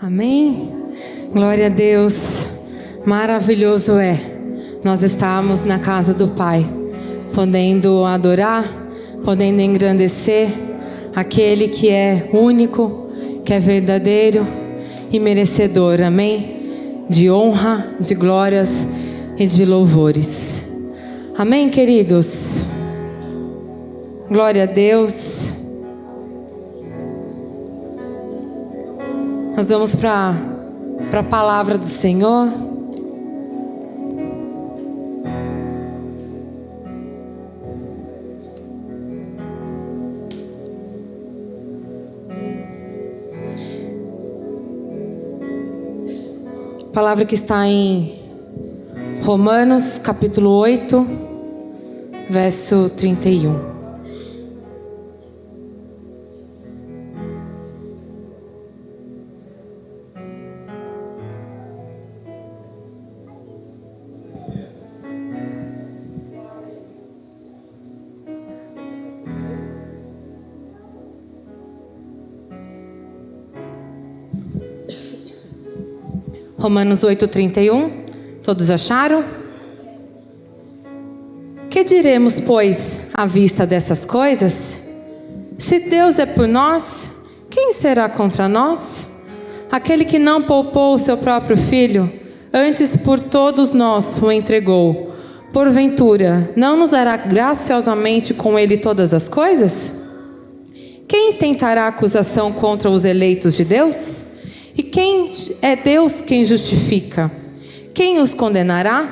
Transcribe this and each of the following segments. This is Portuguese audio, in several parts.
Amém? Glória a Deus. Maravilhoso é nós estarmos na casa do Pai, podendo adorar, podendo engrandecer aquele que é único, que é verdadeiro e merecedor, amém? De honra, de glórias e de louvores. Amém, queridos? Glória a Deus. Nós vamos para a palavra do Senhor. Palavra que está em Romanos, capítulo 8, verso 31. Romanos 8:31, todos acharam? Que diremos, pois, à vista dessas coisas? Se Deus é por nós, quem será contra nós? Aquele que não poupou o seu próprio filho, antes por todos nós o entregou, porventura não nos dará graciosamente com ele todas as coisas? Quem tentará acusação contra os eleitos de Deus? E quem é Deus quem justifica? Quem os condenará?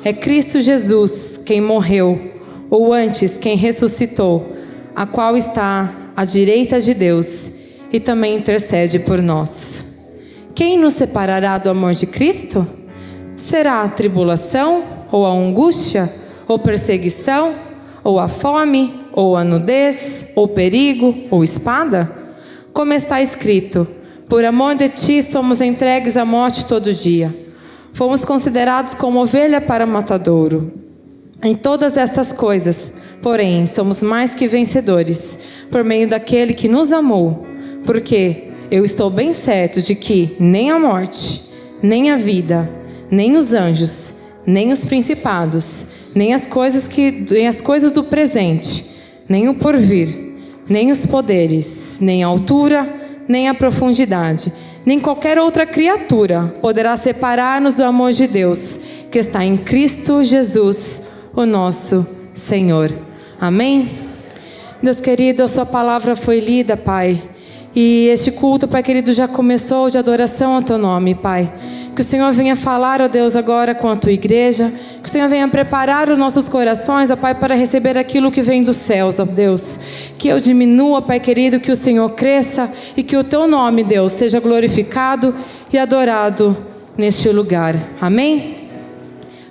É Cristo Jesus quem morreu, ou antes quem ressuscitou, a qual está à direita de Deus e também intercede por nós. Quem nos separará do amor de Cristo? Será a tribulação, ou a angústia, ou perseguição, ou a fome, ou a nudez, ou perigo, ou espada? Como está escrito: por amor de ti somos entregues à morte todo dia. Fomos considerados como ovelha para matadouro. Em todas estas coisas, porém, somos mais que vencedores, por meio daquele que nos amou. Porque eu estou bem certo de que nem a morte, nem a vida, nem os anjos, nem os principados, nem as coisas do presente, nem o porvir, nem os poderes, nem a altura, nem a profundidade, nem qualquer outra criatura poderá separar-nos do amor de Deus, que está em Cristo Jesus, o nosso Senhor. Amém? Deus querido, a sua palavra foi lida, Pai. E este culto, Pai querido, já começou de adoração ao teu nome, Pai. Que o Senhor venha falar, ó Deus, agora com a tua igreja. Que o Senhor venha preparar os nossos corações, ó Pai, para receber aquilo que vem dos céus, ó Deus. Que eu diminua, Pai querido, que o Senhor cresça e que o teu nome, Deus, seja glorificado e adorado neste lugar. Amém?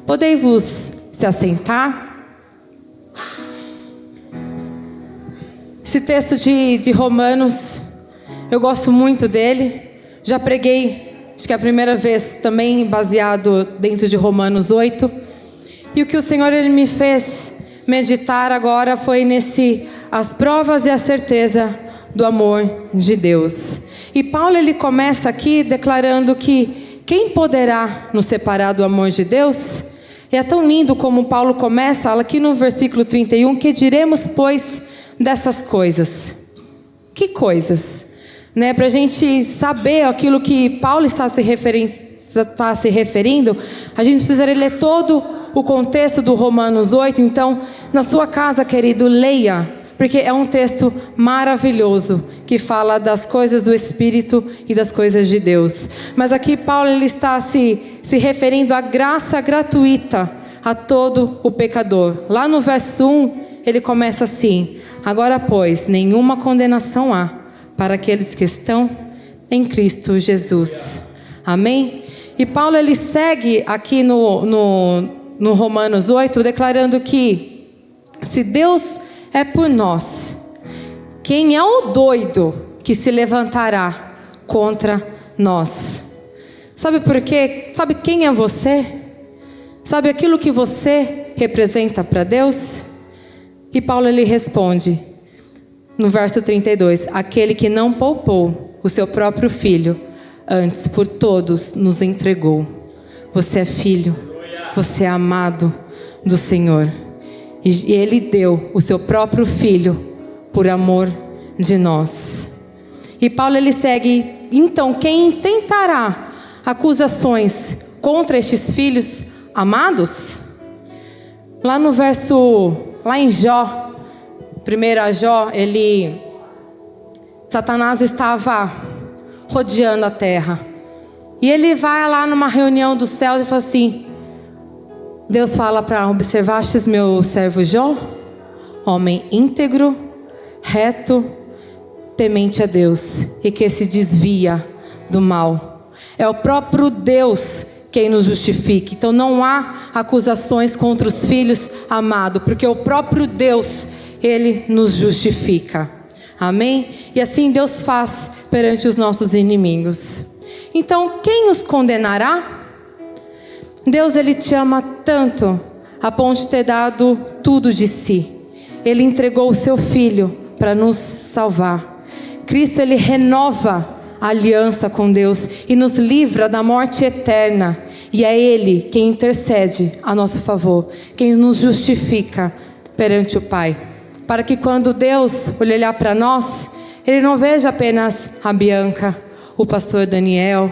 Podei-vos se assentar. Esse texto de Romanos, eu gosto muito dele. Já preguei, acho que é a primeira vez também baseado dentro de Romanos 8. E o que o Senhor ele me fez meditar agora foi as provas e a certeza do amor de Deus. E Paulo ele começa aqui declarando que quem poderá nos separar do amor de Deus? E é tão lindo como Paulo começa aqui no versículo 31, que diremos, pois, dessas coisas. Que coisas? Para a gente saber aquilo que Paulo está se referindo, a gente precisaria ler todo o contexto do Romanos 8. Então, na sua casa, querido, leia, porque é um texto maravilhoso, que fala das coisas do Espírito e das coisas de Deus. Mas aqui Paulo ele está se referindo à graça gratuita a todo o pecador. Lá no verso 1, ele começa assim: agora, pois, nenhuma condenação há para aqueles que estão em Cristo Jesus. Amém? E Paulo ele segue aqui no Romanos 8, declarando que se Deus é por nós, quem é o doido que se levantará contra nós? Sabe por quê? Sabe quem é você? Sabe aquilo que você representa para Deus? E Paulo ele responde no verso 32, aquele que não poupou o seu próprio filho, antes por todos nos entregou. Você é filho, você é amado do Senhor. E Ele deu o seu próprio Filho por amor de nós. E Paulo ele segue, então quem intentará acusações contra estes filhos amados? Lá no verso, lá em Jó, 1 Jó, Satanás estava rodeando a terra. E ele vai lá numa reunião dos céus e fala assim, Deus fala para observastes meu servo Jó, homem íntegro, reto, temente a Deus e que se desvia do mal. É o próprio Deus quem nos justifica. Então não há acusações contra os filhos amados, porque o próprio Deus, Ele nos justifica. Amém? E assim Deus faz perante os nossos inimigos. Então quem os condenará? Deus Ele te ama tanto, a ponto de ter dado tudo de si. Ele entregou o seu Filho para nos salvar. Cristo Ele renova a aliança com Deus e nos livra da morte eterna. E é Ele quem intercede a nosso favor, quem nos justifica perante o Pai. Para que quando Deus olhar para nós, Ele não veja apenas a Bianca, o pastor Daniel,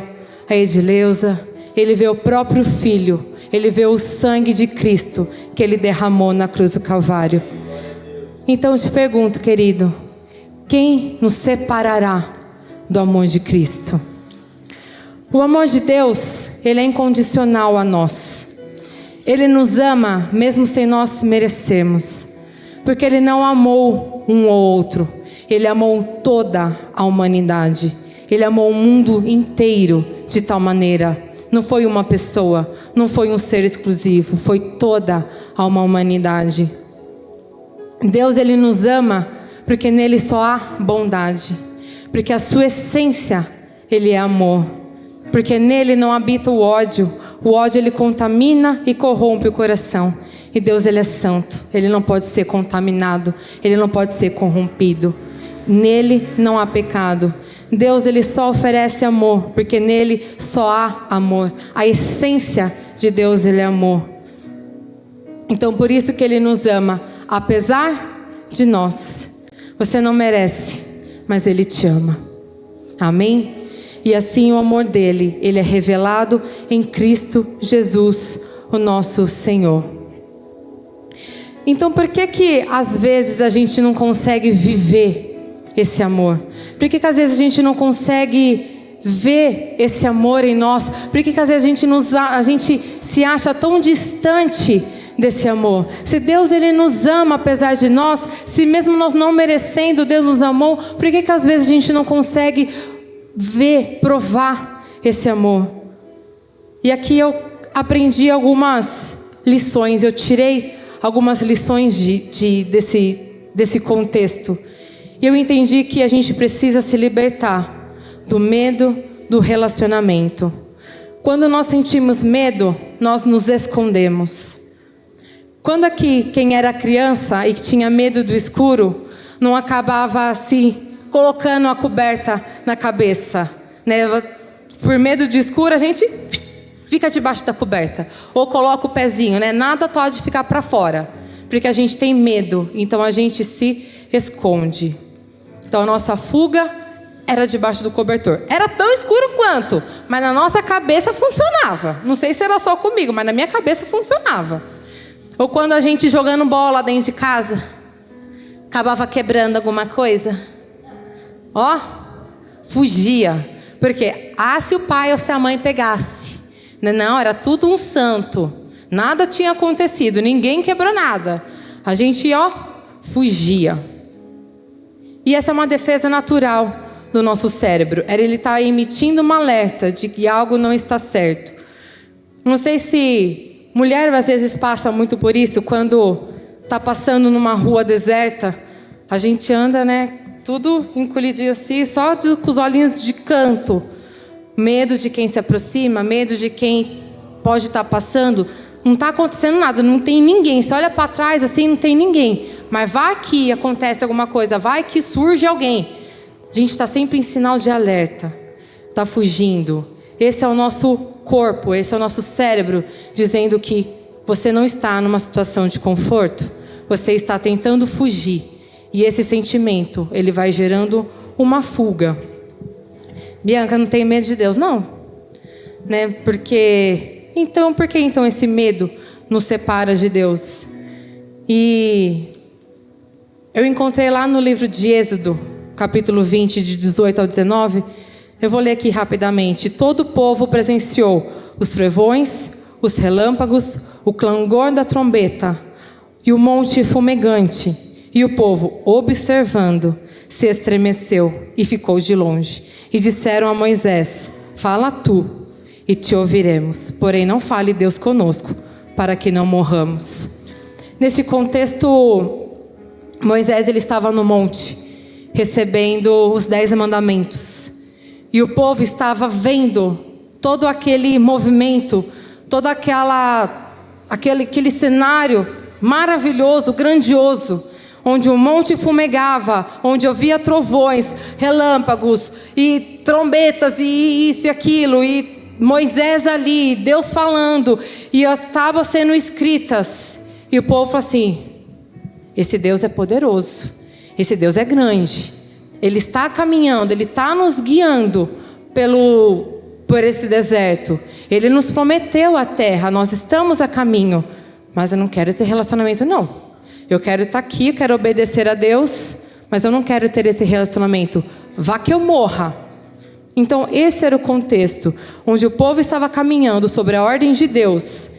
a Edileuza. Ele vê o próprio Filho, Ele vê o sangue de Cristo que Ele derramou na cruz do Calvário. Então eu te pergunto, querido, quem nos separará do amor de Cristo? O amor de Deus, Ele é incondicional a nós. Ele nos ama mesmo sem nós merecermos. Porque Ele não amou um ou outro. Ele amou toda a humanidade. Ele amou o mundo inteiro de tal maneira. Não foi uma pessoa, não foi um ser exclusivo, foi toda a uma humanidade. Deus Ele nos ama porque nele só há bondade. Porque a sua essência, Ele é amor. Porque nele não habita o ódio. O ódio ele contamina e corrompe o coração. E Deus Ele é santo. Ele não pode ser contaminado. Ele não pode ser corrompido. Nele não há pecado. Deus Ele só oferece amor. Porque nele só há amor. A essência de Deus Ele é amor. Então por isso que Ele nos ama. Apesar de nós. Você não merece, mas Ele te ama. Amém? E assim o amor dEle, Ele é revelado em Cristo Jesus, o nosso Senhor. Então por que às vezes a gente não consegue viver esse amor? Por que às vezes a gente não consegue ver esse amor em nós? Por que às vezes a gente se acha tão distante desse amor? Se Deus Ele nos ama apesar de nós, se mesmo nós não merecendo Deus nos amou, por que às vezes a gente não consegue ver, provar esse amor? E aqui eu aprendi algumas lições, eu tirei algumas lições desse contexto. E eu entendi que a gente precisa se libertar do medo do relacionamento. Quando nós sentimos medo, nós nos escondemos. Quando aqui, quem era criança e que tinha medo do escuro, não acabava assim, colocando a coberta na cabeça, né? Por medo do escuro, a gente fica debaixo da coberta. Ou coloca o pezinho, né? Nada pode ficar para fora, porque a gente tem medo, então a gente se esconde. Então a nossa fuga era debaixo do cobertor. Era tão escuro quanto, mas na nossa cabeça funcionava. Não sei se era só comigo, mas na minha cabeça funcionava. Ou quando a gente jogando bola dentro de casa, acabava quebrando alguma coisa, ó, fugia. Porque, se o pai ou se a mãe pegasse. Não, era tudo um santo. Nada tinha acontecido, ninguém quebrou nada. A gente, fugia. E essa é uma defesa natural do nosso cérebro. Ele está emitindo um alerta de que algo não está certo. Não sei se mulher às vezes passa muito por isso, quando está passando numa rua deserta, a gente anda, né, tudo encolhidinho assim, só com os olhinhos de canto. Medo de quem se aproxima, medo de quem pode estar passando. Não está acontecendo nada, não tem ninguém. Você olha para trás assim, não tem ninguém. Mas vai que acontece alguma coisa, vai que surge alguém. A gente está sempre em sinal de alerta. está fugindo. Esse é o nosso corpo, esse é o nosso cérebro, dizendo que você não está numa situação de conforto, você está tentando fugir. E esse sentimento, ele vai gerando uma fuga. Bianca, não tem medo de Deus? Não. Né? Por que então esse medo nos separa de Deus? E eu encontrei lá no livro de Êxodo, capítulo 20, de 18 ao 19, eu vou ler aqui rapidamente. Todo o povo presenciou os trovões, os relâmpagos, o clangor da trombeta e o monte fumegante. E o povo, observando, se estremeceu e ficou de longe. E disseram a Moisés: fala tu, e te ouviremos. Porém, não fale Deus conosco, para que não morramos. Nesse contexto, Moisés ele estava no monte, recebendo os 10 mandamentos. E o povo estava vendo todo aquele movimento, todo aquele cenário maravilhoso, grandioso, onde o monte fumegava, onde havia trovões, relâmpagos e trombetas e isso e aquilo, e Moisés ali, Deus falando, e as tábuas sendo escritas. E o povo falou assim: esse Deus é poderoso, esse Deus é grande, Ele está caminhando, Ele está nos guiando por esse deserto. Ele nos prometeu a terra, nós estamos a caminho, mas eu não quero esse relacionamento não. Eu quero estar aqui, eu quero obedecer a Deus, mas eu não quero ter esse relacionamento. Vá que eu morra. Então esse era o contexto, onde o povo estava caminhando sobre a ordem de Deus.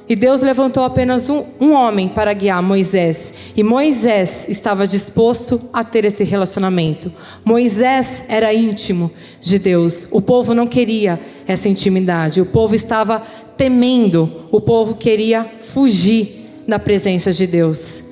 E Deus levantou apenas um homem para guiar Moisés. E Moisés estava disposto a ter esse relacionamento. Moisés era íntimo de Deus. O povo não queria essa intimidade. O povo estava temendo. O povo queria fugir da presença de Deus.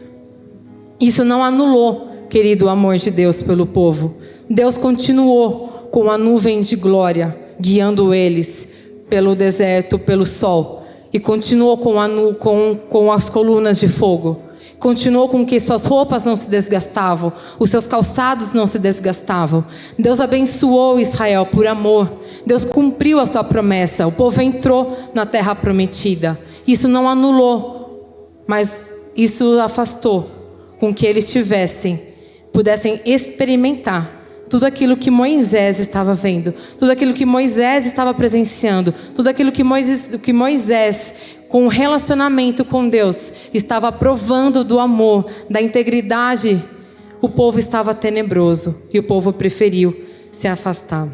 Isso não anulou, querido, o amor de Deus pelo povo. Deus continuou com a nuvem de glória, guiando eles pelo deserto, pelo sol. E continuou com as colunas de fogo. Continuou com que suas roupas não se desgastavam, os seus calçados não se desgastavam. Deus abençoou Israel por amor. Deus cumpriu a sua promessa. O povo entrou na terra prometida. Isso não anulou, mas isso afastou com que eles pudessem experimentar tudo aquilo que Moisés estava vendo, tudo aquilo que Moisés estava presenciando, tudo aquilo que Moisés, com o relacionamento com Deus, estava provando do amor, da integridade. O povo estava tenebroso e o povo preferiu se afastar.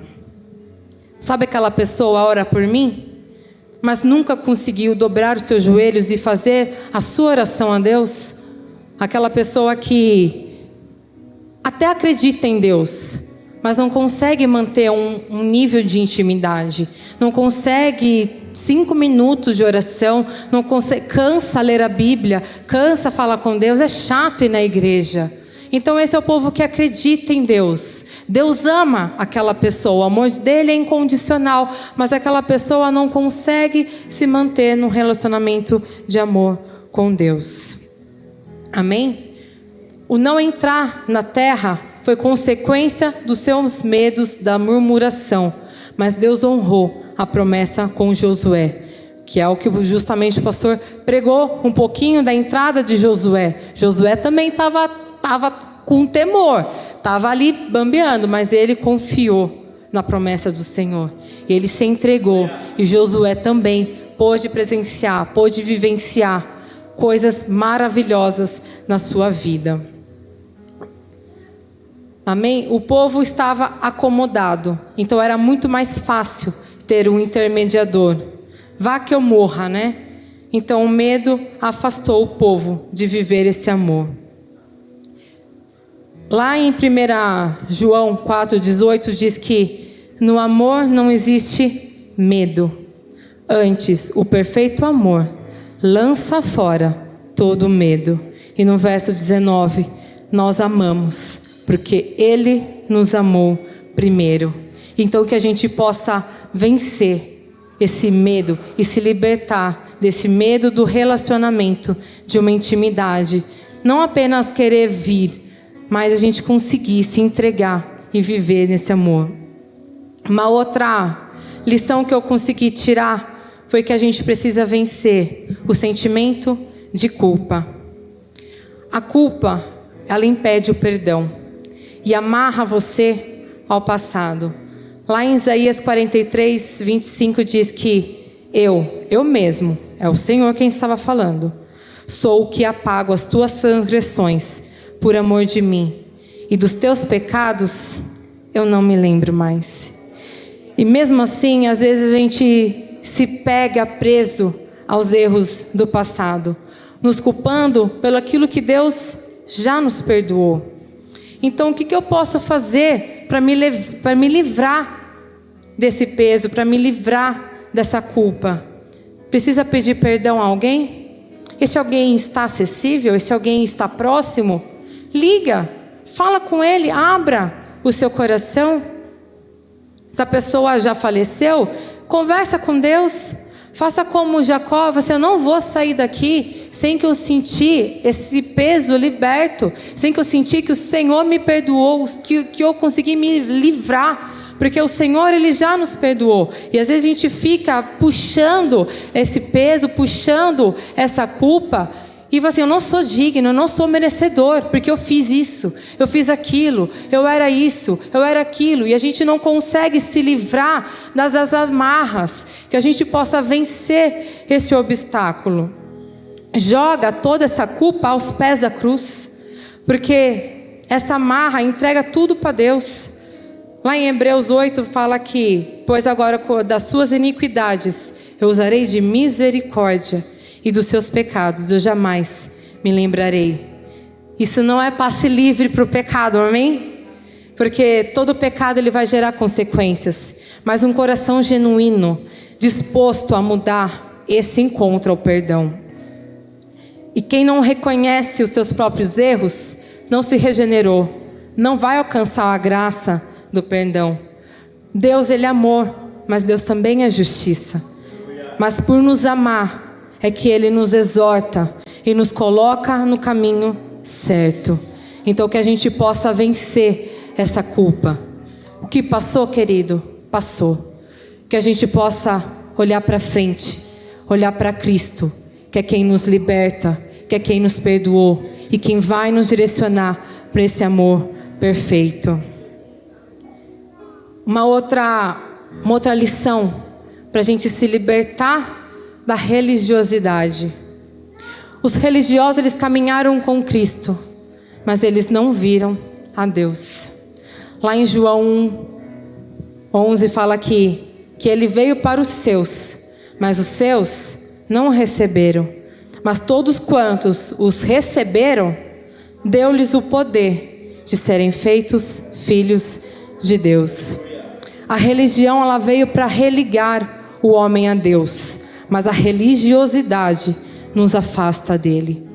Sabe aquela pessoa ora por mim, mas nunca conseguiu dobrar os seus joelhos e fazer a sua oração a Deus? Aquela pessoa que até acredita em Deus, mas não consegue manter um nível de intimidade, não consegue 5 minutos de oração, não consegue, cansa ler a Bíblia, cansa falar com Deus, é chato ir na igreja. Então esse é o povo que acredita em Deus. Deus ama aquela pessoa, o amor dele é incondicional, mas aquela pessoa não consegue se manter num relacionamento de amor com Deus. Amém? O não entrar na terra foi consequência dos seus medos, da murmuração. Mas Deus honrou a promessa com Josué, que é o que justamente o pastor pregou um pouquinho da entrada de Josué. Josué também estava com temor, estava ali bambeando, mas ele confiou na promessa do Senhor. Ele se entregou, e Josué também pôde presenciar, pôde vivenciar coisas maravilhosas na sua vida. Amém? O povo estava acomodado, então era muito mais fácil ter um intermediador. Vá que eu morra, né? Então o medo afastou o povo de viver esse amor. Lá em 1 João 4,18 diz que no amor não existe medo. Antes, o perfeito amor lança fora todo medo. E no verso 19, nós amamos, porque Ele nos amou primeiro. Então que a gente possa vencer esse medo e se libertar desse medo do relacionamento, de uma intimidade. Não apenas querer vir, mas a gente conseguir se entregar e viver nesse amor. Uma outra lição que eu consegui tirar foi que a gente precisa vencer o sentimento de culpa. A culpa, ela impede o perdão e amarra você ao passado. Lá em Isaías 43, 25 diz que eu mesmo, é o Senhor quem estava falando, sou o que apago as tuas transgressões por amor de mim, e dos teus pecados eu não me lembro mais. E mesmo assim, às vezes a gente se pega preso aos erros do passado, nos culpando pelo aquilo que Deus já nos perdoou. Então, o que eu posso fazer para me livrar desse peso, para me livrar dessa culpa? Precisa pedir perdão a alguém? Esse alguém está acessível? Esse alguém está próximo? Liga, fala com ele, abra o seu coração. Se a pessoa já faleceu, conversa com Deus. Faça como Jacó, eu não vou sair daqui sem que eu sentir esse peso liberto, sem que eu sentir que o Senhor me perdoou, que eu consegui me livrar, porque o Senhor, Ele já nos perdoou. E às vezes a gente fica puxando esse peso, puxando essa culpa, e fala assim, eu não sou digno, eu não sou merecedor, porque eu fiz isso, eu fiz aquilo, eu era isso, eu era aquilo, e a gente não consegue se livrar das amarras, que a gente possa vencer esse obstáculo. Joga toda essa culpa aos pés da cruz, porque essa amarra entrega tudo para Deus. Lá em Hebreus 8 fala que, pois agora das suas iniquidades eu usarei de misericórdia, e dos seus pecados eu jamais me lembrarei. Isso não é passe livre para o pecado, amém? Porque todo pecado ele vai gerar consequências, mas um coração genuíno, disposto a mudar, esse encontra o perdão. E quem não reconhece os seus próprios erros, não se regenerou, não vai alcançar a graça do perdão. Deus, Ele é amor, mas Deus também é justiça. Mas por nos amar, é que Ele nos exorta e nos coloca no caminho certo. Então que a gente possa vencer essa culpa. O que passou, querido, passou. Que a gente possa olhar para frente, olhar para Cristo, que é quem nos liberta, que é quem nos perdoou e quem vai nos direcionar para esse amor perfeito. Uma outra lição para a gente se libertar da religiosidade. Os religiosos, eles caminharam com Cristo, mas eles não viram a Deus. Lá em João 11 fala que Ele veio para os seus, mas os seus não o receberam. Mas todos quantos os receberam, deu-lhes o poder de serem feitos filhos de Deus. A religião, ela veio para religar o homem a Deus, mas a religiosidade nos afasta dele.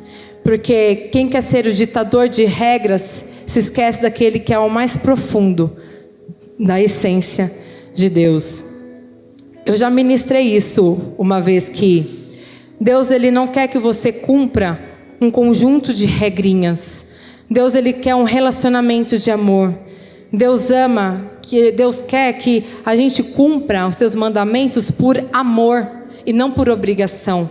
Porque quem quer ser o ditador de regras se esquece daquele que é o mais profundo da essência de Deus. Eu já ministrei isso uma vez, que Deus, Ele não quer que você cumpra um conjunto de regrinhas. Deus, Ele quer um relacionamento de amor. Deus ama, Deus quer que a gente cumpra os seus mandamentos por amor e não por obrigação.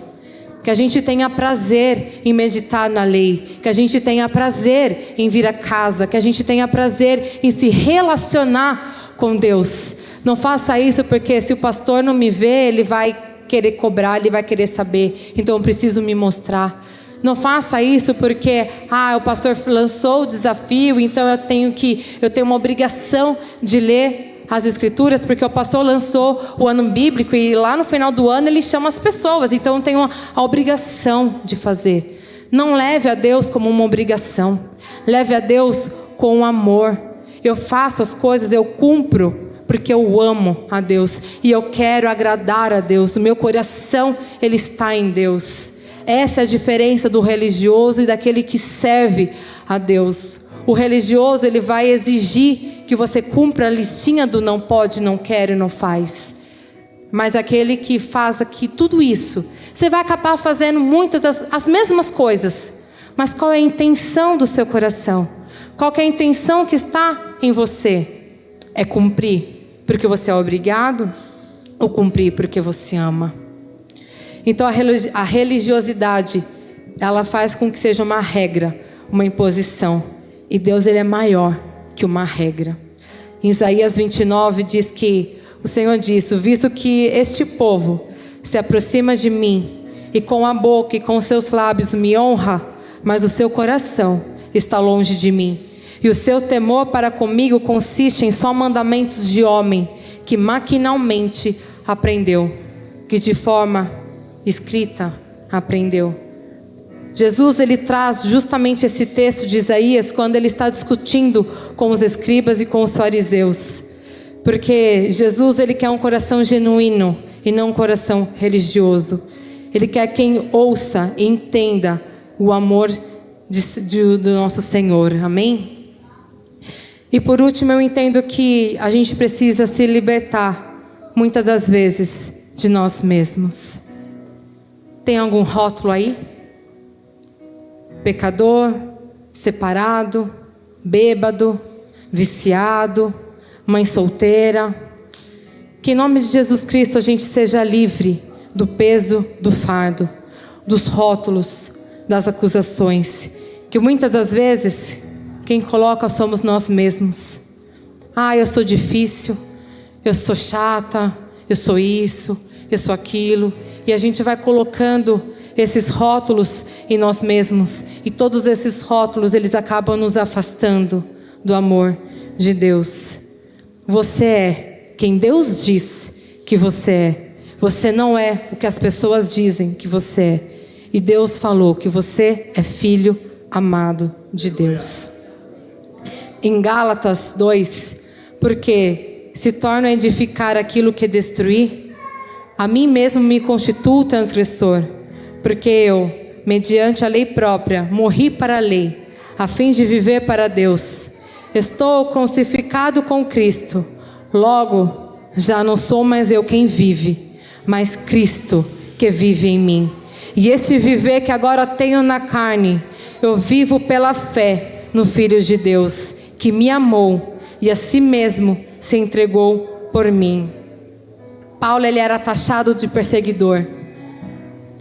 Que a gente tenha prazer em meditar na lei, que a gente tenha prazer em vir a casa, que a gente tenha prazer em se relacionar com Deus. Não faça isso porque se o pastor não me vê, ele vai querer cobrar, ele vai querer saber, então eu preciso me mostrar. Não faça isso porque o pastor lançou o desafio, então eu tenho uma obrigação de ler as escrituras, porque o pastor lançou o ano bíblico e lá no final do ano ele chama as pessoas, então eu tenho a obrigação de fazer. Não leve a Deus como uma obrigação, leve a Deus com amor. Eu faço as coisas, eu cumpro porque eu amo a Deus e eu quero agradar a Deus. O meu coração, ele está em Deus. Essa é a diferença do religioso e daquele que serve a Deus. O religioso, ele vai exigir que você cumpra a listinha do não pode, não quero e não faz. Mas aquele que faz aqui tudo isso, você vai acabar fazendo muitas as mesmas coisas. Mas qual é a intenção do seu coração? Qual que é a intenção que está em você? É cumprir porque você é obrigado ou cumprir porque você ama? Então a religiosidade, ela faz com que seja uma regra, uma imposição. E Deus, ele é maior que uma regra. Em Isaías 29 diz que o Senhor disse: visto que este povo se aproxima de mim e com a boca e com seus lábios me honra, mas o seu coração está longe de mim. E o seu temor para comigo consiste em só mandamentos de homem, que maquinalmente aprendeu, que de forma escrita aprendeu. Jesus, ele traz justamente esse texto de Isaías quando ele está discutindo com os escribas e com os fariseus. Porque Jesus, ele quer um coração genuíno e não um coração religioso. Ele quer quem ouça e entenda o amor do nosso Senhor. Amém? E por último, eu entendo que a gente precisa se libertar, muitas das vezes, de nós mesmos. Tem algum rótulo aí? Pecador, separado, bêbado, viciado, mãe solteira. Que em nome de Jesus Cristo a gente seja livre do peso, do fardo, dos rótulos, das acusações, que muitas das vezes quem coloca somos nós mesmos. Eu sou difícil, eu sou chata, eu sou isso, eu sou aquilo. E a gente vai colocando esses rótulos em nós mesmos. E todos esses rótulos, eles acabam nos afastando do amor de Deus. Você é quem Deus diz que você é. Você não é o que as pessoas dizem que você é. E Deus falou que você é filho amado de Deus. Em Gálatas 2, porque se torna a edificar aquilo que destruir, a mim mesmo me constituo transgressor, porque eu, mediante a lei própria, morri para a lei, a fim de viver para Deus. Estou crucificado com Cristo, logo já não sou mais eu quem vive, mas Cristo que vive em mim. E esse viver que agora tenho na carne, eu vivo pela fé no Filho de Deus, que me amou e a si mesmo se entregou por mim. Paulo, ele era taxado de perseguidor.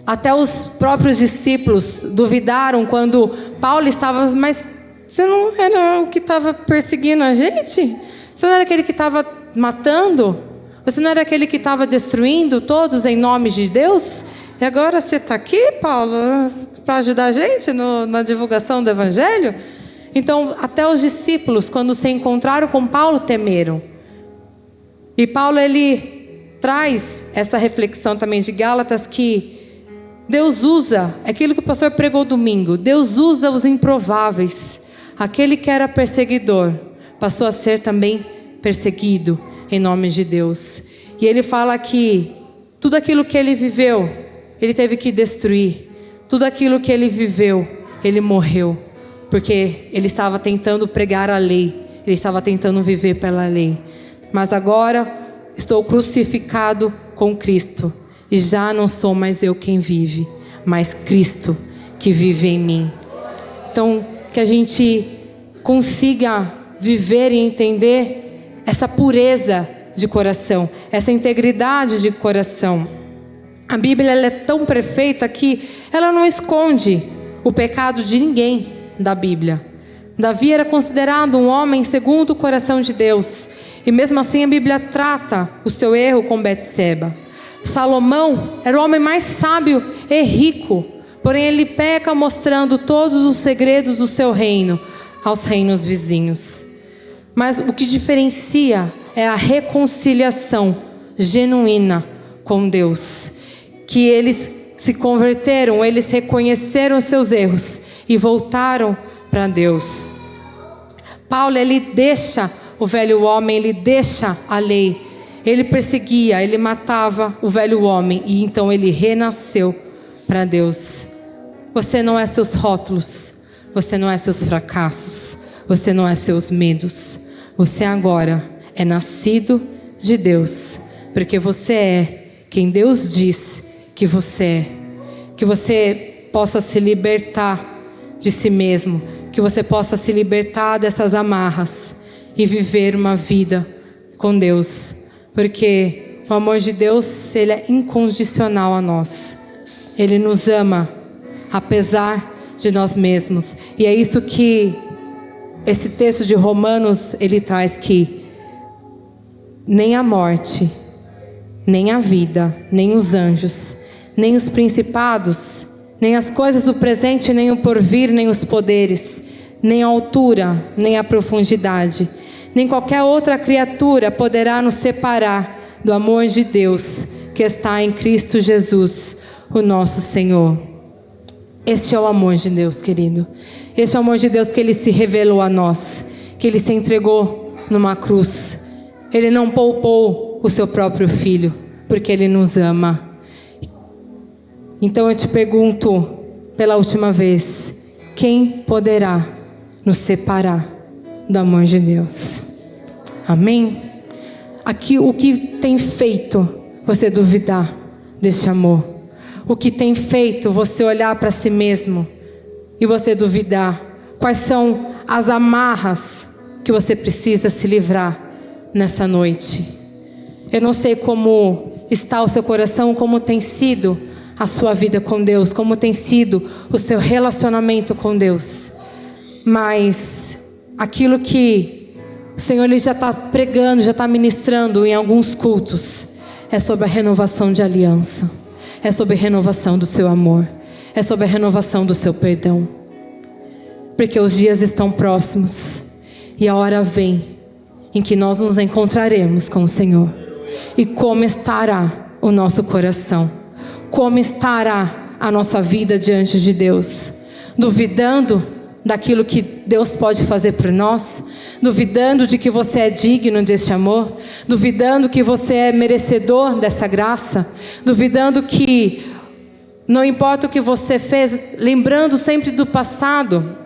Até os próprios discípulos duvidaram quando Paulo estava, mas você não era o que estava perseguindo a gente? Você não era aquele que estava matando? Você não era aquele que estava destruindo todos em nome de Deus? E agora você está aqui, Paulo, para ajudar a gente na divulgação do Evangelho? Então, até os discípulos, quando se encontraram com Paulo, temeram. E Paulo, ele traz essa reflexão também de Gálatas, que Deus usa, aquilo que o pastor pregou domingo, Deus usa os improváveis. Aquele que era perseguidor passou a ser também perseguido em nome de Deus. E ele fala que tudo aquilo que ele viveu, ele teve que destruir. Tudo aquilo que ele viveu, ele morreu. Porque ele estava tentando pregar a lei, ele estava tentando viver pela lei. Mas agora estou crucificado com Cristo, e já não sou mais eu quem vive, mas Cristo que vive em mim. Então, que a gente consiga viver e entender essa pureza de coração, essa integridade de coração. A Bíblia, ela é tão perfeita que ela não esconde o pecado de ninguém da Bíblia. Davi era considerado um homem segundo o coração de Deus, e mesmo assim a Bíblia trata o seu erro com Betseba. Salomão era o homem mais sábio e rico, porém ele peca mostrando todos os segredos do seu reino aos reinos vizinhos. Mas o que diferencia é a reconciliação genuína com Deus, que eles se converteram, eles reconheceram seus erros e voltaram para Deus. Paulo, ele deixa o velho homem, ele deixa a lei. Ele perseguia, ele matava o velho homem, e então ele renasceu para Deus. Você não é seus rótulos, você não é seus fracassos, você não é seus medos. Você agora é nascido de Deus, porque você é quem Deus diz que você é. Que você possa se libertar de si mesmo, que você possa se libertar dessas amarras e viver uma vida com Deus, porque o amor de Deus, ele é incondicional a nós. Ele nos ama, apesar de nós mesmos. E é isso que esse texto de Romanos, ele traz, que nem a morte, nem a vida, nem os anjos, nem os principados, nem as coisas do presente, nem o porvir, nem os poderes, nem a altura, nem a profundidade, nem qualquer outra criatura poderá nos separar do amor de Deus que está em Cristo Jesus, o nosso Senhor. Este é o amor de Deus, querido. Este é o amor de Deus que Ele se revelou a nós, que Ele se entregou numa cruz. Ele não poupou o seu próprio Filho, porque Ele nos ama. Então eu te pergunto pela última vez: quem poderá nos separar do amor de Deus? Amém? Aqui, o que tem feito você duvidar deste amor? O que tem feito você olhar para si mesmo e você duvidar? Quais são as amarras que você precisa se livrar nessa noite? Eu não sei como está o seu coração, como tem sido a sua vida com Deus, como tem sido o seu relacionamento com Deus. Mas aquilo que o Senhor ele já está pregando, já está ministrando em alguns cultos, é sobre a renovação de aliança, é sobre a renovação do seu amor, é sobre a renovação do seu perdão. Porque os dias estão próximos e a hora vem em que nós nos encontraremos com o Senhor. E como estará o nosso coração? Como estará a nossa vida diante de Deus? Duvidando daquilo que Deus pode fazer por nós? Duvidando de que você é digno deste amor? Duvidando que você é merecedor dessa graça? Duvidando que não importa o que você fez, lembrando sempre do passado,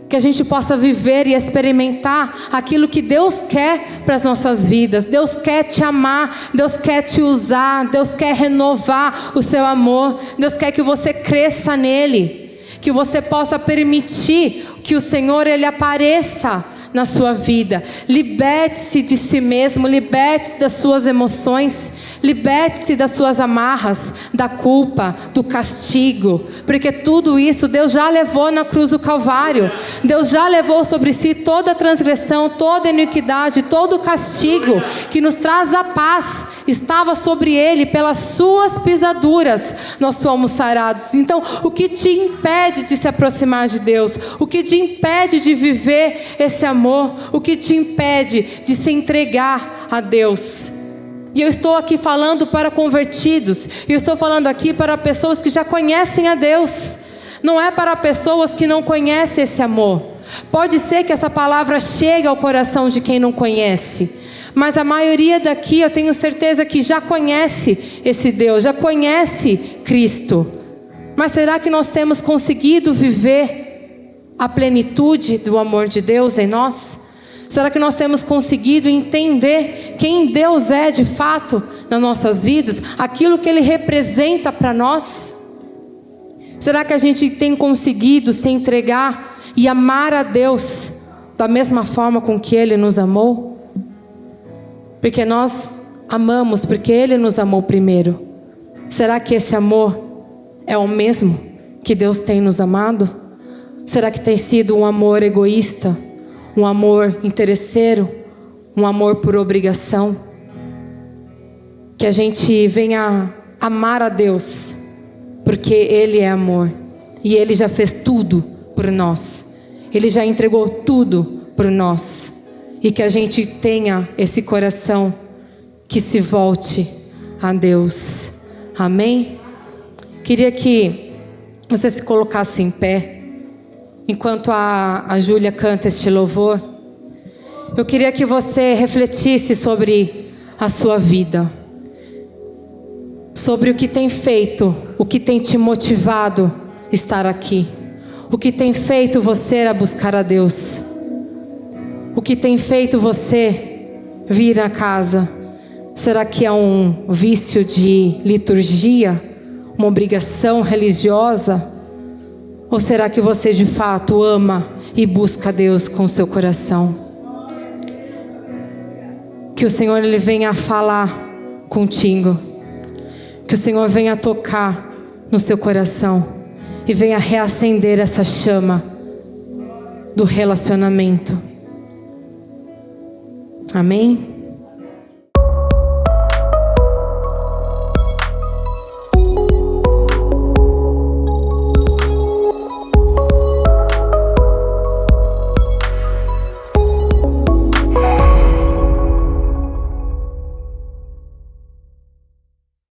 que a gente possa viver e experimentar aquilo que Deus quer para as nossas vidas. Deus quer te amar, Deus quer te usar, Deus quer renovar o seu amor, Deus quer que você cresça nele, que você possa permitir que o Senhor ele apareça na sua vida. Liberte-se de si mesmo, liberte-se das suas emoções, liberte-se das suas amarras, da culpa, do castigo, porque tudo isso Deus já levou na cruz do Calvário. Deus já levou sobre si toda a transgressão, toda a iniquidade, todo o castigo que nos traz a paz, estava sobre Ele. Pelas suas pisaduras nós somos sarados. Então o que te impede de se aproximar de Deus? O que te impede de viver esse amor? O que te impede de se entregar a Deus? E eu estou aqui falando para convertidos, eu estou falando aqui para pessoas que já conhecem a Deus. Não é para pessoas que não conhecem esse amor. Pode ser que essa palavra chegue ao coração de quem não conhece, mas a maioria daqui eu tenho certeza que já conhece esse Deus, já conhece Cristo. Mas será que nós temos conseguido viver a plenitude do amor de Deus em nós? Será que nós temos conseguido entender quem Deus é de fato nas nossas vidas? Aquilo que Ele representa para nós? Será que a gente tem conseguido se entregar e amar a Deus da mesma forma com que Ele nos amou? Porque nós amamos porque Ele nos amou primeiro. Será que esse amor é o mesmo que Deus tem nos amado? Será que tem sido um amor egoísta? Um amor interesseiro? Um amor por obrigação? Que a gente venha amar a Deus porque Ele é amor e Ele já fez tudo por nós. Ele já entregou tudo por nós. E que a gente tenha esse coração que se volte a Deus. Amém? Queria que você se colocasse em pé enquanto a Júlia canta este louvor. Eu queria que você refletisse sobre a sua vida, sobre o que tem feito, o que tem te motivado a estar aqui, o que tem feito você a buscar a Deus, o que tem feito você vir à casa. Será que é um vício de liturgia, uma obrigação religiosa? Ou será que você de fato ama e busca a Deus com o seu coração? que o Senhor ele venha falar contigo, que o Senhor venha tocar no seu coração e venha reacender essa chama do relacionamento. Amém?